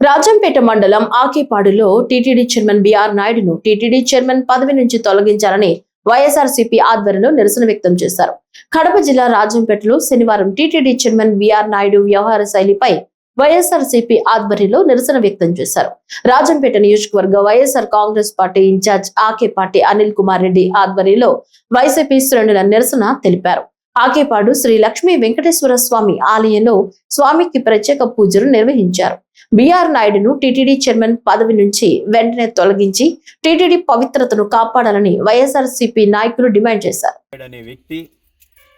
రాజంపేట మండలం ఆకేపాడులో TTD chairman BR నాయుడును టీటీడీ చైర్మన్ పదవి నుంచి తొలగించాలని వైఎస్ఆర్సీపీ ఆధ్వర్యంలో నిరసన వ్యక్తం చేశారు. కడప జిల్లా రాజంపేటలో శనివారం టీటీడీ చైర్మన్ బిఆర్ నాయుడు వ్యవహార శైలిపై వైఎస్ఆర్సీపీ ఆధ్వర్యంలో నిరసన వ్యక్తం చేశారు. రాజంపేట నియోజకవర్గ వైఎస్ఆర్ కాంగ్రెస్ పార్టీ ఇన్ఛార్జ్ ఆకేపాటి అనిల్ కుమార్ రెడ్డి ఆధ్వర్యంలో వైసీపీ శ్రేణుల నిరసన తెలిపారు. ఆకేపాడు శ్రీ లక్ష్మీ వెంకటేశ్వర స్వామి ఆలయంలో స్వామికి ప్రత్యేక పూజలు నిర్వహించారు. బిఆర్ నాయుడును టీటీడీ చైర్మన్ పదవి నుంచి వెంటనే తొలగించి టీటీడీ పవిత్రతను కాపాడాలని వైఎస్ఆర్సీపీ నాయకులు డిమాండ్ చేశారు. అనే వ్యక్తి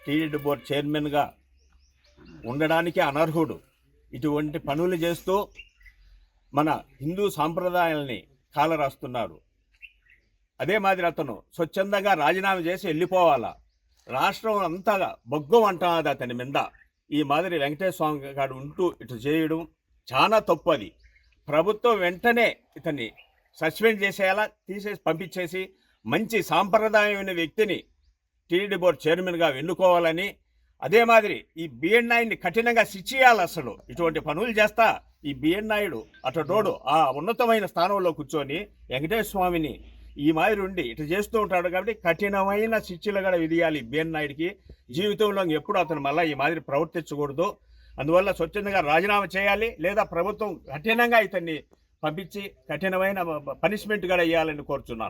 టీటీడీ బోర్డు చైర్మన్ గా ఉండడానికి అనర్హుడు. ఇటువంటి పనులు చేస్తూ మన హిందూ సాంప్రదాయాల్ని కాలరాస్తున్నారు. అదే మాదిరి అతను స్వచ్ఛందంగా రాజీనామా చేసి వెళ్ళిపోవాలా. రాష్ట్రం అంతా బొగ్గం అంటున్నది అతని మీద. ఈ మాదిరి వెంకటేశ్వర స్వామి గారు ఉంటూ ఇటు చేయడం చాలా తప్పు. అది ప్రభుత్వం వెంటనే ఇతన్ని సస్పెండ్ చేసేయాలా, తీసేసి పంపించేసి మంచి సాంప్రదాయమైన వ్యక్తిని టీటీడీ బోర్డు చైర్మన్గా ఎన్నుకోవాలని, అదే మాదిరి ఈ బిఎన్ నాయుడిని కఠినంగా శిక్షియాలి. అసలు ఇటువంటి పనులు చేస్తా ఈ బిఎన్ నాయుడు అటోడు ఆ ఉన్నతమైన స్థానంలో కూర్చొని వెంకటేశ్వర స్వామిని ఈ మాదిరి ఉండి ఇటు చేస్తూ ఉంటాడు. కాబట్టి కఠినమైన శిక్షలు కూడా విధియాలి బిఎన్ నాయుడికి. జీవితంలో ఎప్పుడు అతను మళ్ళీ ఈ మాదిరి ప్రవర్తించకూడదు. అందువల్ల స్వచ్ఛందంగా రాజీనామా చేయాలి, లేదా ప్రభుత్వం కఠినంగా ఇతన్ని పంపించి కఠినమైన పనిష్మెంట్ కూడా ఇవ్వాలని కోరుచున్నాను.